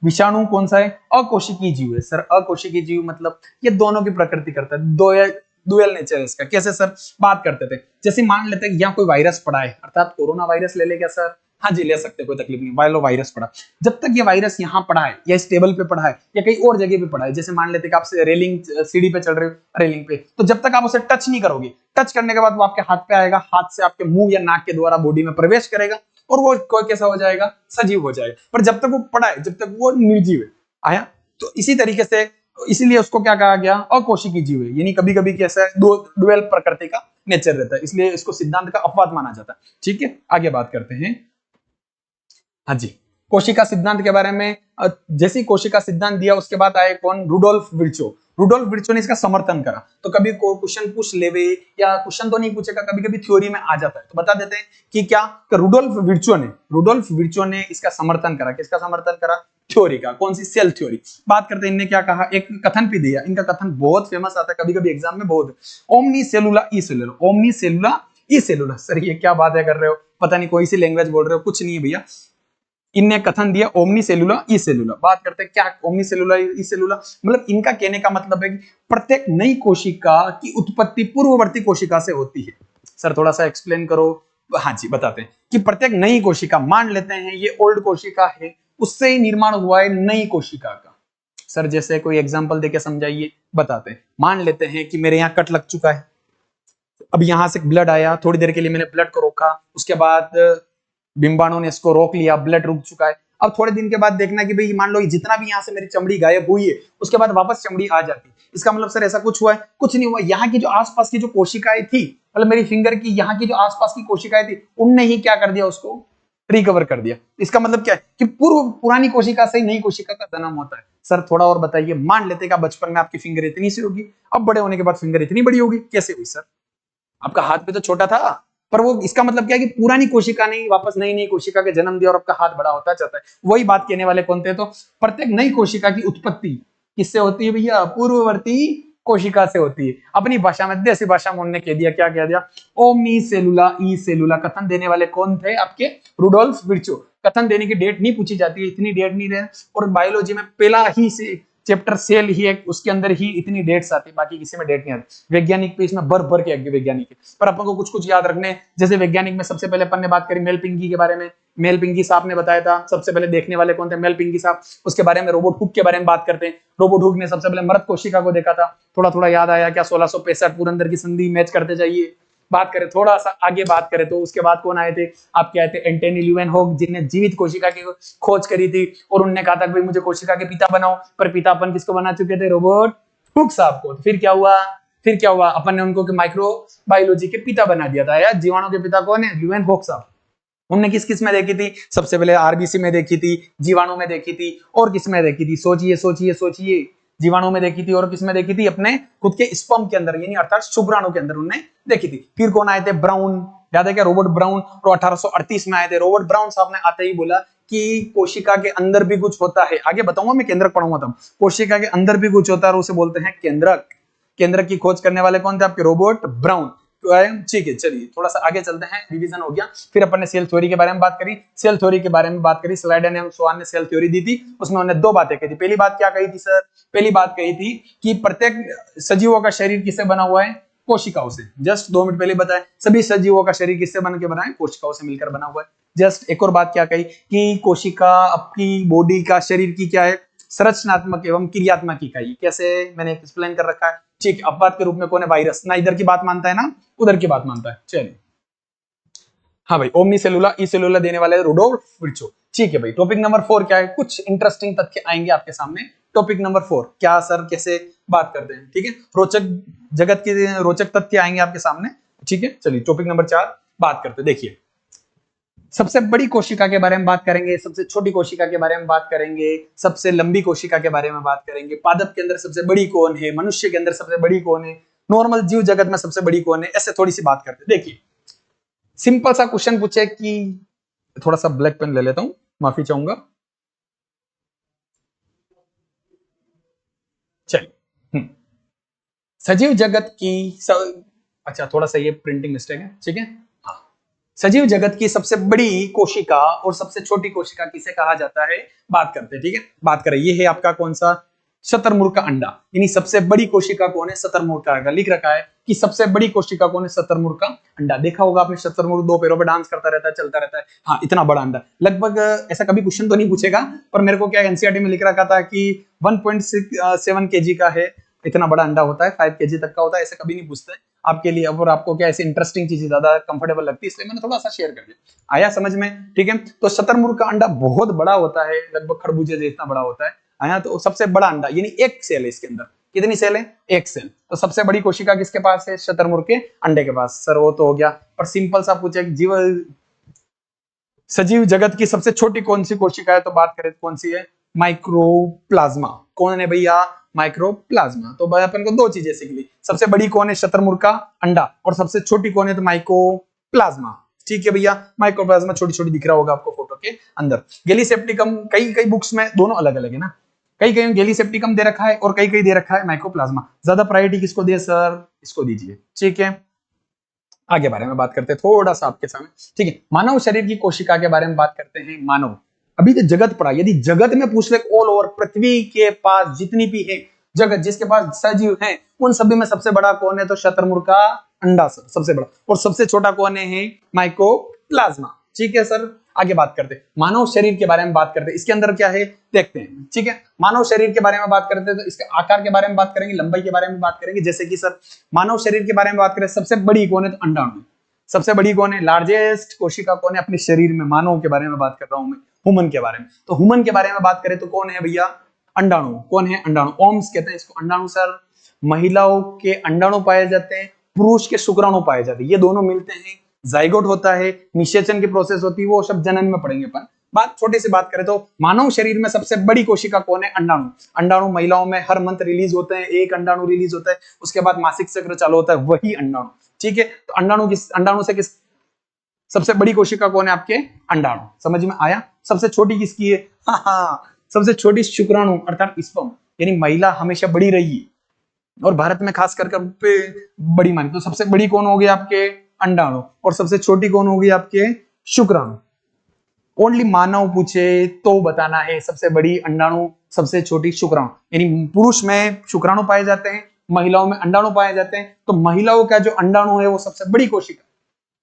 विषाणु कौन सा है अकोशिकीय जीव है सर अकोशिकीय जीव मतलब ये दोनों की प्रकृति करता है डुअल नेचर है इसका कैसे सर बात करते थे जैसे मान लेते हैं यहाँ कोई वायरस पड़ा है अर्थात कोरोना वायरस ले क्या सर हाँ जी ले सकते कोई तकलीफ नहीं वायरो वायरस पड़ा जब तक ये वायरस यहाँ पड़ा है या इस टेबल पे पड़ा है या कहीं और जगह पे पड़ा है जैसे मान लेते कि आप रेलिंग सीढ़ी पे चल रहे हो रेलिंग पे तो जब तक आप उसे टच नहीं करोगे टच करने के बाद वो आपके हाथ पे आएगा हाथ से आपके मुंह या नाक के द्वारा बॉडी में प्रवेश करेगा और वो कोई कैसा हो जाएगा सजीव हो जाएगा पर जब तक वो पड़ा है जब तक वो निर्जीव है आया तो इसी तरीके से इसीलिए उसको क्या कहा गया अकोशिकीय जीव है यानी कभी कभी कैसा है डुअल प्रकृति का नेचर रहता है इसलिए इसको सिद्धांत का अपवाद माना जाता है ठीक है आगे बात करते हैं हाँ जी कोशिका सिद्धांत के बारे में जैसे कोशिका सिद्धांत दिया उसके बाद आए कौन रुडोल्फ विर्चो ने इसका समर्थन करा तो कभी को क्वेश्चन पूछ लेवे या क्वेश्चन तो नहीं पूछेगा कभी कभी थ्योरी में आ जाता है तो बता देते हैं कि क्या रुडोल्फ विर्चो ने इसका समर्थन करा किसका समर्थन करा थ्योरी का कौन सी सेल थ्योरी बात करते हैं इनने क्या कहा एक कथन भी दिया इनका कथन बहुत फेमस आता है कभी कभी एग्जाम में बहुत ओमनी सेलुला ई सेलुलर सर ये क्या बात है कर रहे हो पता नहीं कोई सी लैंग्वेज बोल रहे हो कुछ नहीं है भैया इनने कथन दिया ओमनी सेलुला ई सेलुला। बात करते हैं क्या ओमनी सेलुला ई सेलुला, मतलब इनका कहने का मतलब है कि प्रत्येक नई कोशिका की उत्पत्ति पूर्ववर्ती कोशिका से होती है। सर थोड़ा सा एक्सप्लेन करो। हाँ जी बताते हैं कि प्रत्येक नई कोशिका, मान लेते हैं ये ओल्ड कोशिका है, उससे ही निर्माण हुआ है नई कोशिका का। सर जैसे कोई एग्जांपल देके समझाइए। बताते हैं, मान लेते हैं कि मेरे यहाँ कट लग चुका है, अब यहां से ब्लड आया, थोड़ी देर के लिए मैंने ब्लड को रोका, उसके बाद बिंबाणु ने इसको रोक लिया, ब्लड रुक चुका है। अब थोड़े दिन के बाद देखना कि भाई मान लो जितना भी यहाँ से मेरी चमड़ी गायब हुई है उसके बाद वापस चमड़ी आ जाती, इसका मतलब सर ऐसा कुछ हुआ है? कुछ नहीं हुआ। यहाँ की जो आसपास की जो कोशिकाएं थी, मतलब मेरी फिंगर की यहाँ की जो आसपास की कोशिकाएं थी, उनने ही क्या कर दिया, उसको रिकवर कर दिया। इसका मतलब क्या है कि पुरानी कोशिका से ही नई कोशिका का जन्म होता है। सर थोड़ा और बताइए। मान लेते कि बचपन में आपकी फिंगर इतनी सी होगी, अब बड़े होने के बाद फिंगर इतनी बड़ी होगी, कैसे हुई सर? आपका हाथ भी तो छोटा था, पर वो इसका मतलब क्या है कि पुरानी कोशिका ने वापस नई नई कोशिका के जन्म दिया और आपका हाथ बड़ा होता जाता है। वही बात कहने वाले कौन थे? तो प्रत्येक नई कोशिका की उत्पत्ति किससे होती है भैया? पूर्ववर्ती कोशिका से होती है। अपनी भाषा में, देसी भाषा में उन्होंने कह दिया, क्या कह दिया? ओमनी सेलुला ई सेलुला। कथन देने वाले कौन थे? आपके रुडोल्फ विर्चो। कथन देने की डेट नहीं पूछी जाती है, इतनी डेट नहीं रहे, और बायोलॉजी में पहला ही से चैप्टर सेल ही है, उसके अंदर ही इतनी डेट्स आती है, बाकी किसी में डेट नहीं आती। वैज्ञानिक पे इसमें भर भर के वैज्ञानिक है, पर अपन को कुछ कुछ याद रखने। जैसे वैज्ञानिक में सबसे पहले अपन ने बात करी मेल पिंकी के बारे में। मेल पिंकी साहब ने बताया था, सबसे पहले देखने वाले कौन थे? मेल पिंकी साहब। उसके बारे में रोबोट हुक के बारे में बात करते हैं। रोबोट हुक ने सबसे पहले मृत कोशिका को देखा था। थोड़ा थोड़ा याद आया क्या? 1665 पुरंदर की संधि मैच करते जाइए। बात करें थोड़ा सा आगे, बात करें तो उसके बाद कौन आए थे? आपके आए थे एंटनी ल्यूवेनहॉक, जिन्हें जीवित कोशिका की खोज करी थी, और उन्होंने कहा था कि भाई मुझे कोशिका के पिता बनाओ। पर पिता अपन किसको बना चुके थे? रोबोट हुक साहब को। फिर क्या हुआ? अपन ने उनको माइक्रो बायोलॉजी के पिता बना दिया था। यार जीवाणु के पिता कौन है? ल्यूवेनहॉक साहब। उनने किस किस में देखी थी? सबसे पहले आरबीसी में देखी थी, जीवाणु में देखी थी, और किस में देखी थी? सोचिए सोचिए सोचिए। जीवाणु में देखी थी और किस में देखी थी? अपने खुद के स्पर्म के अंदर, यानी अर्थात शुक्राणु के अंदर उन्होंने देखी थी। फिर कौन आए थे? ब्राउन। याद है क्या? Robert brown. और 1838 में आए थे। रॉबर्ट ब्राउन साहब ने आते ही बोला कि कोशिका के अंदर भी कुछ होता है। आगे बताऊंगा मैं, केंद्रक पढ़ूंगा तब। कोशिका के अंदर भी कुछ होता है और उसे बोलते हैं केंद्रक। केंद्रक की खोज करने वाले कौन थे? आपके रॉबर्ट ब्राउन। ठीक है, चलिए थोड़ा सा आगे चलते हैं। रिवीजन हो गया। फिर अपन ने सेल थ्योरी के बारे में बात करी। सेल थ्योरी के बारे में बात करी, स्लाइडर ने स्वान ने सेल थ्योरी दी थी। उसमें उन्होंने दो बातें कही थी। पहली बात क्या कही थी सर? पहली बात कही थी कि प्रत्येक सजीवों का शरीर किससे बना हुआ है? कोशिकाओं से। जस्ट 2 मिनट पहले बताया, सभी सजीवों का शरीर किससे बन के बना है? कोशिकाओं से मिलकर बना हुआ है। जस्ट एक और बात क्या कही कि कोशिका आपकी बॉडी का, शरीर की क्या है? संरचनात्मक एवं क्रियात्मक इकाई। कैसे? मैंने एक्सप्लेन कर रखा है। ठीक है, अपवाद के रूप में कौन है? वायरस। ना इधर की बात मानता है ना उधर की बात मानता है। चलिए, हाँ भाई, ओमनी सेलुला ई सेलुला देने वाले रुडोल्फ विर्चो। ठीक है भाई, टॉपिक नंबर 4 क्या है? कुछ इंटरेस्टिंग तथ्य आएंगे आपके सामने। टॉपिक नंबर 4 क्या सर? कैसे बात करते हैं? ठीक है, रोचक जगत के रोचक तथ्य आएंगे आपके सामने। ठीक है, चलिए टॉपिक नंबर 4 बात करते हैं। देखिए, सबसे बड़ी कोशिका के बारे में बात करेंगे, सबसे छोटी कोशिका के बारे में बात करेंगे, सबसे लंबी कोशिका के बारे में बात करेंगे, पादप के अंदर सबसे बड़ी कौन है, मनुष्य के अंदर सबसे बड़ी कौन है, नॉर्मल जीव जगत में सबसे बड़ी कौन है, ऐसे थोड़ी सी बात करते हैं। देखिए, सिंपल सा क्वेश्चन पूछे कि, थोड़ा सा ब्लैक पेन ले लेता हूं, माफी चाहूंगा। चलिए, सजीव जगत की अच्छा थोड़ा सा ये प्रिंटिंग मिस्टेक है। ठीक है, हाँ, सजीव जगत की सबसे बड़ी कोशिका और सबसे छोटी कोशिका किसे कहा जाता है? बात करते हैं। ठीक है, बात करें। ये है आपका कौन सा? शतरमुर्ग का अंडा। यानी सबसे बड़ी कोशिका कौन है? शतरमुर्ग का। लिख रखा है कि सबसे बड़ी कोशिका कौन है? शतरमुर्ग का अंडा। देखा होगा आपने, शतरमुर्ग 2 पैरों पर डांस करता रहता है, चलता रहता है। हाँ, इतना बड़ा अंडा। लगभग ऐसा कभी क्वेश्चन तो नहीं पूछेगा, पर मेरे को क्या एनसीईआरटी में लिख रखा था कि 1.7 kg का है, इतना बड़ा अंडा होता है, 5 kg तक का होता है। ऐसा कभी नहीं पूछते आपके लिए। और आपको क्या ऐसी इंटरेस्टिंग चीजें ज्यादा कंफर्टेबल लगती है, इसलिए मैंने थोड़ा सा शेयर कर दिया। आया समझ में? ठीक है, तो शतरमुर्ग का अंडा बहुत बड़ा होता है, लगभग खरबूजे जितना बड़ा होता है। आया, तो सबसे बड़ा अंडा, यानी एक सेल है इसके अंदर। कितनी सेल है? एक सेल। तो सबसे बड़ी कोशिका किसके पास है? शतरमुर्ग के अंडे के पास। सर वो तो हो गया, पर सिंपल सा पूछे जीव सजीव जगत की सबसे छोटी कौन सी कोशिका है, तो बात करें कौन सी है? माइक्रोप्लाज्मा। कौन है भैया? माइक्रोप्लाज्मा। तो भाई अपन को दो चीजें सीख ली। सबसे बड़ी कौन है? शतरमुर्ग का अंडा। और सबसे छोटी कौन है? तो माइक्रोप्लाज्मा। ठीक है भैया, माइक्रोप्लाज्मा छोटी छोटी दिख रहा होगा आपको फोटो के अंदर। गैलीसेप्टिकम, कई कई बुक्स में दोनों अलग अलग है ना, कई कई गैलीसेप्टिकम दे रखा है और कई कई दे रखा है माइक्रोप्लाज्मा। ज्यादा प्रायोरिटी किसको दिए सर? इसको दीजिए। ठीक है, आगे बारे में बात करते हैं थोड़ा सा आपके सामने। ठीक है, मानव शरीर की कोशिका के बारे में बात करते हैं। मानव अभी तो जगत पढ़ा, यदि जगत में पूछ ले ऑल ओवर पृथ्वी के पास जितनी भी है जगत, जिसके पास सजीव हैं, उन सभी में सबसे बड़ा कौन है, तो शतुरमुर्ग का अंडा सर सबसे बड़ा। और सबसे छोटा कौन है, माइकोप्लाज्मा। ठीक है सर, आगे बात करते हैं मानव शरीर के बारे में बात करते हैं, इसके अंदर क्या है देखते हैं। ठीक है, मानव शरीर के बारे में बात करते हैं तो इसके आकार के बारे में बात करेंगे, लंबाई के बारे में बात करेंगे। जैसे कि सर मानव शरीर के बारे में बात करें, सबसे बड़ी कौन है, तो अंडाणु। सबसे बड़ी कौन है, लार्जेस्ट कोशिका कौन है अपने शरीर में, मानव के बारे में बात कर रहा हूं मैं, ह्यूमन के बारे में। तो ह्यूमन के बारे में बात करें तो कौन है भैया, अंडाणु। कौन है, अंडाणु। ओम्स कहते हैं इसको अंडाणु सर। महिलाओं के अंडाणु पाए जाते हैं, पुरुष के शुक्राणु पाए जाते हैं, ये दोनों मिलते हैं, जाइगोट होता है, निषेचन की प्रोसेस होती है, वो सब जनन में पढ़ेंगे अपन। बात छोटी सी बात करें तो मानव शरीर में सबसे बड़ी कोशिका कौन है, अंडाणु। अंडाणु महिलाओं में हर मंथ रिलीज होते हैं, एक अंडाणु रिलीज होता है, उसके बाद मासिक चक्र चालू होता है, वही अंडाणु। ठीक है, तो अंडाणु से किस सबसे बड़ी कोशिका कौन है आपके, अंडाणु। समझ में आया। सबसे छोटी किसकी है, हाँ सबसे छोटी शुक्राणु अर्थात स्पर्म, यानी महिला हमेशा बड़ी रही है और भारत में खास कर बड़ी मानी। तो सबसे बड़ी कौन होगी आपके, अंडाणु, और सबसे छोटी कौन होगी आपके, शुक्राणु। ओनली मानव पूछे तो बताना है सबसे बड़ी अंडाणु, सबसे छोटी शुक्राणु। यानी पुरुष में शुक्राणु पाए जाते हैं, महिलाओं में अंडाणु पाए जाते हैं। तो महिलाओं का जो अंडाणु है वो सबसे बड़ी कोशिका,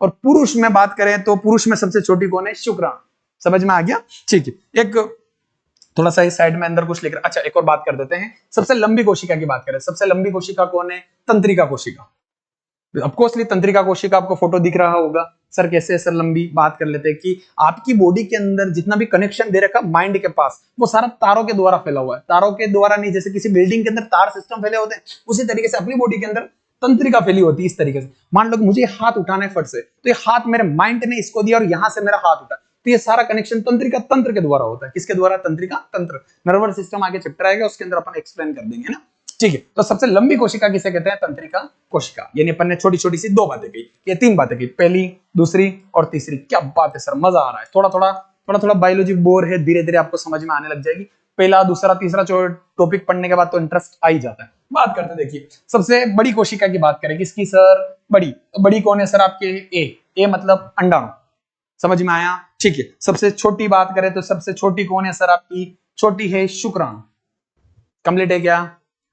और पुरुष में बात करें तो पुरुष में सबसे छोटी कौन है, शुक्राणु। समझ में आ गया। ठीक है, एक थोड़ा सा इस साइड में अंदर कुछ लिख रहा। अच्छा, एक और बात कर देते हैं, सबसे लंबी कोशिका की बात करें। सबसे लंबी कोशिका कौन है, तंत्रिका कोशिका। ऑफकोर्सली तंत्रिका कोशिका आपको फोटो दिख रहा होगा। सर कैसे है सर, लंबी बात कर लेते हैं कि आपकी बॉडी के अंदर जितना भी कनेक्शन दे रखा माइंड के पास, वो सारा तारों के द्वारा फैला हुआ है। तारों के द्वारा नहीं, जैसे किसी बिल्डिंग के अंदर तार सिस्टम फैले होते हैं, उसी तरीके से अपनी बॉडी के अंदर तंत्रिका फैली होती है। इस तरीके से मान लो कि मुझे हाथ उठाना है फट से, तो ये हाथ मेरे माइंड ने इसको दिया और यहां से मेरा हाथ उठा, तो ये सारा कनेक्शन तंत्रिका तंत्र के द्वारा होता है। किसके द्वारा, तंत्रिका तंत्र। नर्वस सिस्टम आगे चैप्टर आएगा, उसके अंदर अपन एक्सप्लेन कर देंगे ना। ठीक है, तो सबसे लंबी कोशिका किसे कहते हैं, तंत्रिका कोशिका। यानी अपन ने छोटी छोटी सी दो बातें कही, ये तीन बातें कही, पहली, दूसरी और तीसरी। क्या बात है सर, मजा आ रहा है। थोड़ा थोड़ा बायोलॉजी बोर है, धीरे धीरे आपको समझ में आने लग जाएगी। पहला, दूसरा, तीसरा टॉपिक पढ़ने के बाद तो इंटरेस्ट आ ही जाता है। बात करते हैं, देखिए सबसे बड़ी कोशिका की बात करें, किसकी सर, बड़ी। तो बड़ी कौन है सर आपके, ए मतलब अंडाणु। समझ में आया। ठीक है, सबसे छोटी बात करें तो सबसे छोटी कौन है सर आपकी, छोटी है शुक्राणु। कंप्लीट है क्या,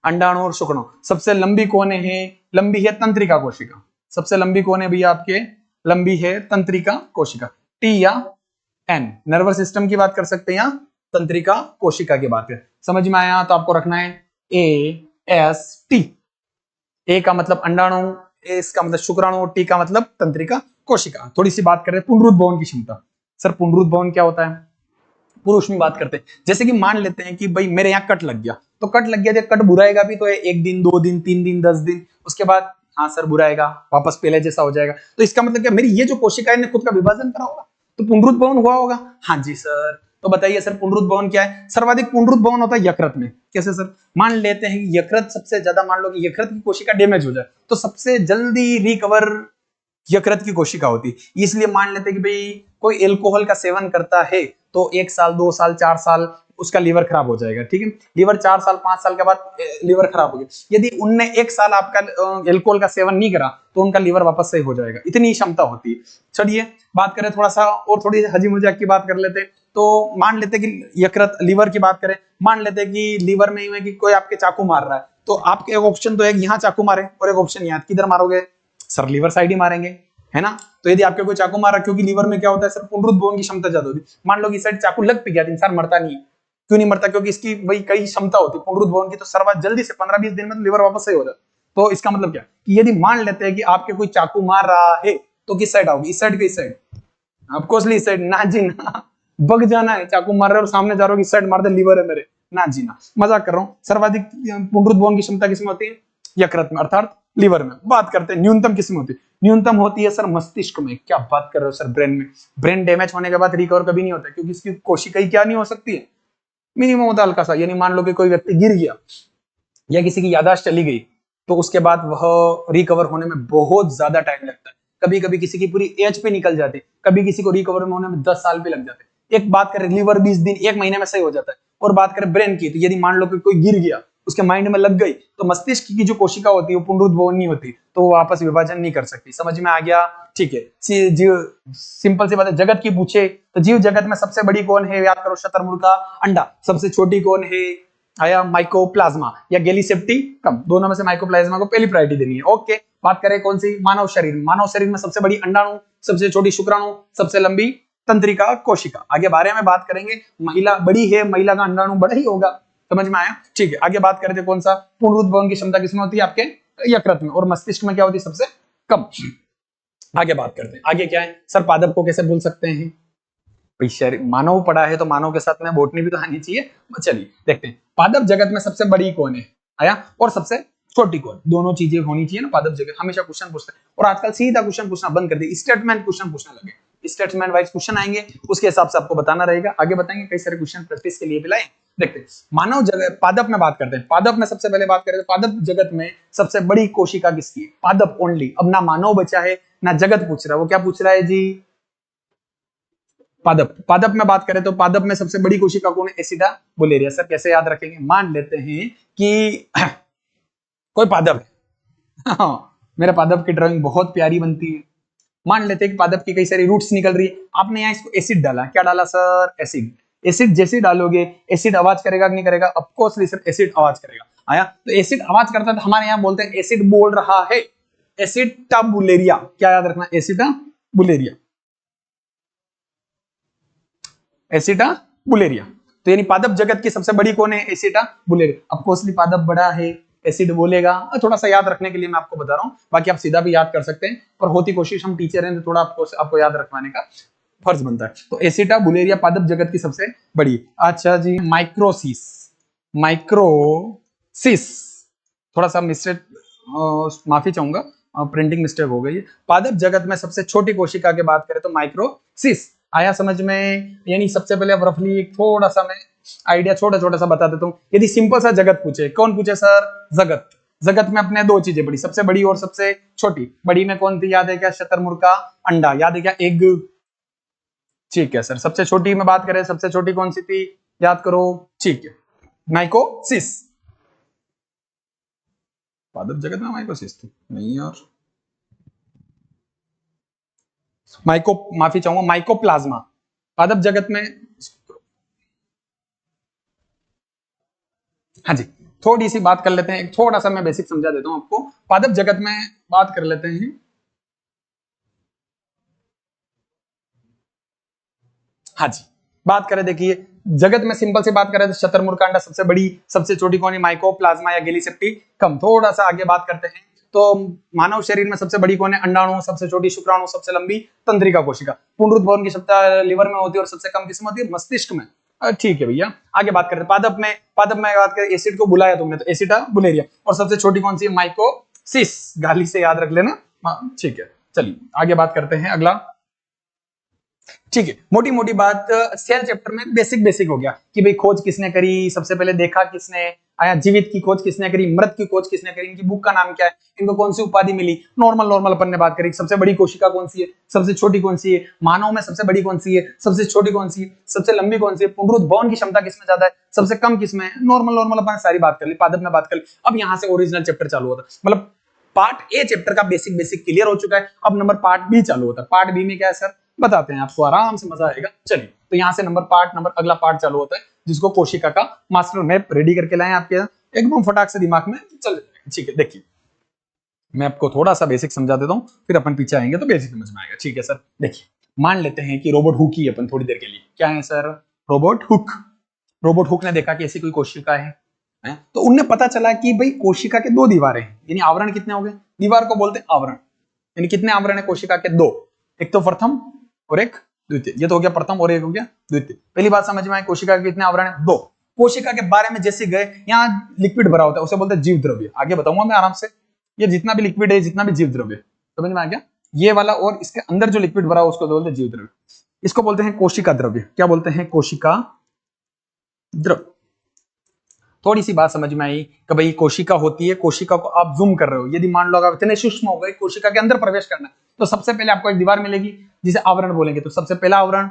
अंडाणु और शुक्राणु। सबसे लंबी कौन है, लंबी है तंत्रिका कोशिका। सबसे लंबी कौन है भैया आपके, लंबी है तंत्रिका कोशिका। टी या एन, नर्वस सिस्टम की बात कर सकते हैं या तंत्रिका कोशिका की बात करें। समझ में आया। तो आपको रखना है ए एस टी। ए का मतलब अंडाणु, एस का मतलब शुक्राणु, टी का मतलब तंत्रिका कोशिका। थोड़ी सी बात कर रहे हैं पुनरुद्भवन की क्षमता। सर पुनरुद्भवन क्या होता है, पुरुष में बात करते हैं। जैसे कि मान लेते हैं कि भाई मेरे यहाँ कट लग गया, तो कट लग गया, जब कट बुराएगा भी तो 1 दिन 2 दिन 3 दिन 10 दिन, उसके बाद हाँ सर बुराएगा, वापस पहले जैसा हो जाएगा। तो इसका मतलब क्या, मेरी ये जो कोशिका है खुद का विभाजन करा होगा, तो पुनरुद्भवन हुआ होगा। हाँ जी सर। तो बताइए सर पुनरुद्भवन क्या है, सर्वाधिक पुनरुद्भवन होता है यकृत में। कैसे सर, मान लेते हैं कि यकृत सबसे ज्यादा, मान लो कि यकृत की कोशिका डैमेज हो जाए तो सबसे जल्दी रिकवर यकृत की कोशिका होती है। इसलिए मान लेते हैं कि भाई कोई एल्कोहल का सेवन करता है तो 1 साल 2 साल 4 साल उसका लीवर खराब हो जाएगा। ठीक है, लीवर 4 साल 5 साल के बाद लीवर खराब हो गया। यदि उनने 1 साल आपका एल्कोहल का सेवन नहीं करा तो उनका लीवर वापस सही हो जाएगा, इतनी क्षमता होती है। चलिए बात करें थोड़ा सा और, थोड़ी हजी मजाक की बात कर लेते हैं। तो मान लेते कि यकृत, लीवर की बात करें, मान लेते कि लीवर में है कि कोई आपके चाकू मार रहा है, तो आपके एक ऑप्शन तो है यहाँ चाकू मारे और एक ऑप्शन यहाँ, किधर मारोगे सर, लीवर साइड ही मारेंगे, है ना। तो यदि आपके कोई चाकू मारा, क्योंकि लीवर में क्या होता है सर, पुनरुद्भवन की क्षमता ज्यादा होती है। मान लो कि साइड चाकू लग भी गया, इंसान मरता नहीं है। क्यों नहीं मरता, क्योंकि इसकी वही कई क्षमता होती है पुनरुद्भवन की, तो सर्वाधिक जल्दी से 15-20 दिन में तो लीवर वापस सही हो जाता। तो इसका मतलब क्या कि यदि मान लेते हैं कि आपके कोई चाकू मार रहा है तो किस साइड आओगे, इस साइड के इस साइड, ऑफकोर्सली इस साइड। ना जी ना, बग जाना है, चाकू मार रहे और सामने जा रहे हो, इस साइड मार दे, लीवर है मेरे, ना जी ना, मजाक कर रहा हूँ। सर्वाधिक पुनरुद्भवन की क्षमता किसमें होती है, यकृत में अर्थात लीवर में। बात करते हैं न्यूनतम किसमें होती है, न्यूनतम होती है सर मस्तिष्क में। क्या बात कर रहे हो सर, ब्रेन में। ब्रेन डैमेज होने के बाद रिकवर कभी नहीं होता, क्योंकि इसकी कोशिका ही क्या नहीं हो सकती है, मिनिमम होता हल्का सा। यानी मान लो कि कोई व्यक्ति गिर गया या किसी की याददाश्त चली गई, तो उसके बाद वह रिकवर होने में बहुत ज्यादा टाइम लगता है। कभी कभी किसी की पूरी एज पे निकल जाती है, कभी किसी को रिकवर होने में 10 साल भी लग जाते हैं। एक बात करें लीवर 20 दिन 1 महीने में सही हो जाता है। और बात करें ब्रेन की, तो यदि मान लो कि कोई गिर गया, उसके माइंड में लग गई, तो मस्तिष्क की जो कोशिका होती है वो पुनरुद्भवन नहीं होती, तो वो वापस विभाजन नहीं कर सकती। समझ में आ गया। ठीक है। जीव, सिंपल सी बात है, जगत की पूछे तो जीव जगत में सबसे बड़ी कौन है, याद करो, शतरमुर्ग का अंडा। सबसे छोटी कौन है, आया माइकोप्लाज्मा या गैलीसेप्टी कम, दोनों में से माइकोप्लाज्मा को पहली प्रायोरिटी देनी है। ओके, बात करें कौन सी, मानव शरीर। मानव शरीर में सबसे बड़ी अंडाणु, सबसे छोटी शुक्राणु, सबसे लंबी तंत्रिका कोशिका। आगे बारे में बात करेंगे, महिला बड़ी है, महिला का अंडाणु बड़ा ही होगा, समझ में आया, ठीक है। आगे बात करते कौन सा, पुनरुत्भवन की क्षमता किसमें होती है, आपके यकृत में, और मस्तिष्क में क्या होती है, सबसे कम। आगे बात करते हैं, आगे क्या है सर, पादप को कैसे भूल सकते हैं, शरीर मानव पढ़ा है तो मानव के साथ में बोटनी भी तो आनी चाहिए। चलिए देखते हैं, पादप जगत में सबसे बड़ी कौन है, आया, और सबसे छोटी कौन, दोनों चीजें होनी चाहिए ना पादप जगत। हमेशा क्वेश्चन पूछते हैं, और आजकल सीधा क्वेश्चन पूछना बंद कर दिया, स्टेटमेंट क्वेश्चन पूछने लगे, स्टेटमेंट वाइज क्वेश्चन आएंगे, उसके हिसाब से आपको बताना रहेगा। आगे बताएंगे कई सारे क्वेश्चन प्रैक्टिस के लिए भी लाए। देखते हैं मानव जगत, पादप में बात करते हैं। पादप में सबसे पहले बात करें तो पादप जगत में सबसे बड़ी कोशिका किसकी है, पादप ओनली। अब ना मानव बचा है ना जगत पूछ रहा है, वो क्या पूछ रहा है जी, पादप। पादप में बात करें तो पादप में सबसे बड़ी कोशिका कौन है, एसिडा बुलेरिया। सर कैसे याद रखेंगे, मान लेते हैं कि कोई पादप है, हाँ, मेरे पादप की ड्राइंग बहुत प्यारी बनती है। मान लेते हैं कि पादप की कई सारी रूट्स निकल रही है, आपने यहाँ इसको एसिड डाला, क्या डाला सर, एसिड। एसिड जैसे डालोगे एसिड आवाज करेगा कि नहीं करेगा, ऑफ कोर्स एसिड आवाज करेगा। आया, तो एसिड आवाज करता है तो हमारे यहाँ बोलते हैं एसिड बोल रहा है, एसिडा बुलेरिया। क्या याद रखना, एसिडा बुलेरिया, एसिडा बुलेरिया। तो यानी पादप जगत की सबसे बड़ी कौन है, एसिडा बुलेरिया। ऑफ कोर्स पादप बड़ा है, एसिड बोलेगा, थोड़ा सा याद रखने के लिए मैं आपको बता रहा हूं, बाकी आप सीधा भी याद कर सकते हैं, पर होती कोशिश, हम टीचर हैं तो थोड़ा आपको याद रखवाने का फर्ज बनता है। तो एसिडा बुलेरिया पादप जगत की सबसे बड़ी। अच्छा जी, माइक्रोसिस, माइक्रोसिस, थोड़ा सा मिस्टेक, माफी चाहूंगा, प्रिंटिंग मिस्टेक हो गई है। पादप जगत में सबसे छोटी कोशिका की बात करें तो माइक्रोसिस। आया समझ में, यानी सबसे पहले रफली थोड़ा सा मैं आइडिया छोटा सा बता देता हूं। यदि सिंपल सा जगत पूछे, कौन पूछे सर, जगत। जगत में अपने दो चीजें पढ़ी, सबसे बड़ी और सबसे छोटी। बड़ी में कौन थी, याद है क्या, शतरमुर्ग का अंडा, याद है क्या, एग, ठीक है सर। सबसे छोटी में बात करें, सबसे छोटी कौन सी थी, याद करो, ठीक है, माइकोसिस। पादप जगत में माइकोसिस थी नहीं यार, माफी चाहूंगा, माइकोप्लाज्मा। पादप जगत में, हाँ जी, थोड़ी सी बात कर लेते हैं, थोड़ा सा मैं बेसिक समझा देता हूं आपको। पादप जगत में बात कर लेते हैं, हाँ जी, बात करें, देखिए जगत में सिंपल से बात करें तो शतरमुर्ग का अंडा सबसे बड़ी, सबसे छोटी कौन है, माइकोप्लाज्मा या गैलीसेप्टी कम। थोड़ा सा आगे बात करते हैं तो मानव शरीर में सबसे बड़ी कौन है, अंडाणु, सबसे छोटी शुक्राणु, सबसे लंबी तंत्रिका कोशिका। पुनरुत्भवन की क्षमता लिवर में होती है और सबसे कम किसमें होती है, मस्तिष्क में। ठीक है भैया, आगे बात करते हैं पादप में। पादप में बात करें, एसिड को बुलाया तुमने तो एसिडा बुलेरिया, और सबसे छोटी कौन सी है, माइकोसिस, गाली से याद रख लेना, ठीक है। चलिए आगे बात करते हैं, अगला, ठीक है। मोटी मोटी बात सेल चैप्टर में बेसिक हो गया कि भाई खोज किसने करी, सबसे पहले देखा किसने, आया, जीवित की खोज किसने करी, मृत की खोज किसने करी, इनकी बुक का नाम क्या है, इनको कौन सी उपाधि मिली। नॉर्मल अपन ने बात करी, सबसे बड़ी कोशिका कौन सी है, सबसे छोटी कौन सी है, मानव में सबसे बड़ी कौन सी है, सबसे छोटी कौन सी है, सबसे लंबी कौन सी है, पुनरुत्भवन की क्षमता किसमें ज्यादा है, सबसे कम किसमें है। नॉर्मल अपन सारी बात कर ली, पादप में बात कर ली। अब यहाँ से ओरिजिनल चैप्टर चालू होता, मतलब पार्ट ए चैप्टर का बेसिक क्लियर हो चुका है। अब नंबर पार्ट बी चालू होता है। पार्ट बी में क्या है सर, बताते हैं आपको, आराम से मजा आएगा। चलिए, तो यहाँ से अगला पार्ट चालू होता है, जिसको कोशिका का मास्टर मैप रेडी करके लाए आपके एकदम फटाक से दिमाग में चल जाएगा। ठीक है, देखिए मैं आपको थोड़ा सा बेसिक समझा देता हूँ, फिर अपन पीछे आएंगे तो बेसिक समझ में आएगा। ठीक है सर, देखिए मान लेते हैं कि रोबोट हुक ही अपन थोड़ी देर के लिए, क्या है sir, robot hook. Robot hook ने देखा कि ऐसी कोई कोशिका है, तो उन्हें पता चला कि भाई कोशिका के दो दीवारें हैं, यानी आवरण कितने हो गए, दीवार को बोलते हैं आवरण। यानी कितने आवरण है कोशिका के, दो, एक तो प्रथम और एक द्वितीय। ये तो हो गया प्रथम और एक हो गया द्वितीय। पहली बात समझ में आई, कोशिका के कितने आवरण है, दो। कोशिका के बारे में जैसे गए, यहाँ लिक्विड भरा होता है, उसे बोलते हैं जीव द्रव्य। आगे बताऊंगा मैं आराम से, ये जितना भी लिक्विड है, जितना भी जीव द्रव्य, समझ में आ गया, ये वाला और इसके अंदर जो लिक्विड भरा हो उसको बोलते हैं जीव द्रव्य। इसको बोलते हैं कोशिका द्रव्य। क्या बोलते हैं, कोशिका द्रव्य। थोड़ी सी बात समझ में आई कि भाई कोशिका होती है, कोशिका को आप जूम कर रहे हो, यदि मान लो अगर इतने सूक्ष्म हो गए, कोशिका के अंदर प्रवेश करना, तो सबसे पहले आपको एक दीवार मिलेगी जिसे आवरण बोलेंगे। तो सबसे पहला आवरण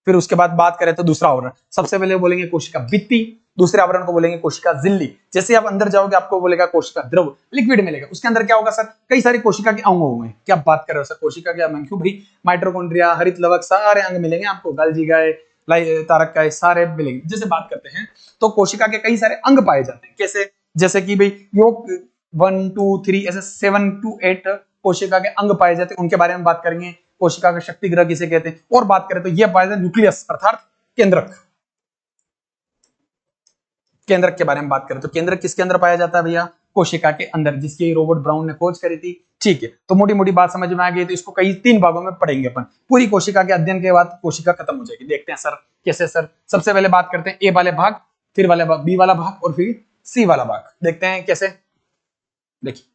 फिर उसके बाद बात करें तो दूसरा आवरण, सबसे पहले बोलेंगे कोशिका भित्ति, दूसरे आवरण को बोलेंगे कोशिका झिल्ली। जैसे आप अंदर जाओगे आपको बोलेगा कोशिका द्रव, लिक्विड मिलेगा, उसके अंदर क्या होगा सर, कई सारे कोशिका के अंग होंगे। क्या बात कर रहे हो सर, कोशिका के अंग क्यों भाई, माइटोकॉन्ड्रिया, हरित लवक, सारे अंग मिलेंगे आपको, गाल्जी गाय, तारक का सारे मिलेंगे। जैसे बात करते हैं तो कोशिका के कई सारे अंग पाए जाते हैं, कैसे, जैसे कि भाई योग 1 2 3 ऐसे 7 to 8 कोशिका के अंग पाए जाते हैं, उनके बारे में बात करेंगे। कोशिका का शक्ति ग्रह किसे कहते हैं, और बात करें तो यह पाया जाता है न्यूक्लियस अर्थात केंद्रक। केंद्रक के बारे में बात करें तो केंद्रक किसके अंदर पाया जाता है भैया, कोशिका के अंदर, जिसकी रॉबर्ट ब्राउन ने खोज करी थी। ठीक है, तो मोटी मोटी बात समझ में आ गई, तो इसको कई 3 भागों में पढ़ेंगे अपन। पूरी कोशिका के अध्ययन के बाद कोशिका खत्म हो जाएगी। देखते हैं सर कैसे सर। सबसे पहले बात करते हैं ए वाले भाग, फिर वाले भाग, बी वाला भाग और फिर सी वाला भाग। देखते हैं कैसे। देखिए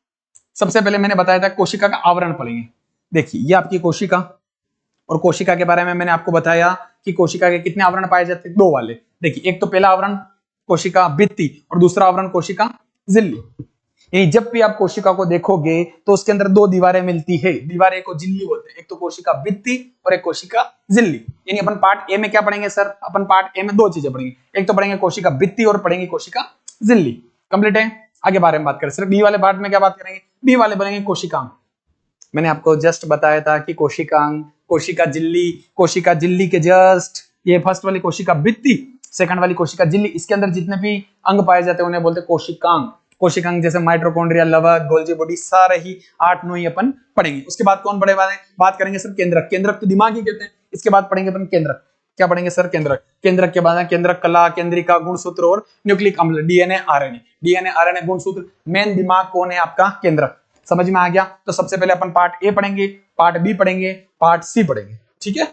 सबसे पहले मैंने बताया था कोशिका का आवरण पढ़ेंगे। देखिए ये आपकी कोशिका, और कोशिका के बारे में मैंने आपको बताया कि कोशिका के कितने आवरण पाए जाते हैं, 2 वाले। देखिए एक तो पहला आवरण कोशिका भित्ति और दूसरा आवरण कोशिका झिल्ली। यानी जब भी आप कोशिका को देखोगे तो उसके अंदर 2 दीवारें मिलती है, दीवारें को झिल्ली बोलते हैं, एक तो कोशिका भित्ति और एक कोशिका झिल्ली। यानी अपन पार्ट ए में क्या पढ़ेंगे सर, अपन पार्ट ए में 2 चीजें पढ़ेंगे, एक तो पढ़ेंगे कोशिका भित्ति और पढ़ेंगे कोशिका झिल्ली। कंप्लीट है। आगे बारे में बात करें सिर्फ बी वाले पार्ट में क्या बात करेंगे, बी वाले बनेंगे कोशिकांग। मैंने आपको जस्ट बताया था कि कोशिकांग, कोशिका झिल्ली के जस्ट ये फर्स्ट वाली कोशिका भित्ति, सेकंड वाली कोशिका झिल्ली, इसके अंदर जितने भी अंग पाए जाते हैं उन्हें बोलते हैं कोशिकांग। कोशिकांग जैसे माइटोकॉन्ड्रिया, लवक, गोल्जी बॉडी, सारे ही 8-9 ही अपन पढ़ेंगे। उसके बाद कौन पढ़े वाले, बात करेंगे सर केंद्रक। केंद्रक तो दिमाग ही कहते हैं। इसके बाद पढ़ेंगे अपन केंद्रक। क्या पढ़ेंगे सर, केंद्रक। केंद्रक के बाद केंद्रक कला, केंद्रिका, गुणसूत्र और न्यूक्लिक अम्ल, डीएनए आरएनए। डीएनए आरएनए गुणसूत्र, मेन दिमाग कौन है आपका, केंद्रक। समझ में आ गया। तो सबसे पहले अपन पार्ट ए पढ़ेंगे, पार्ट बी पढ़ेंगे, पार्ट सी पढ़ेंगे। ठीक है।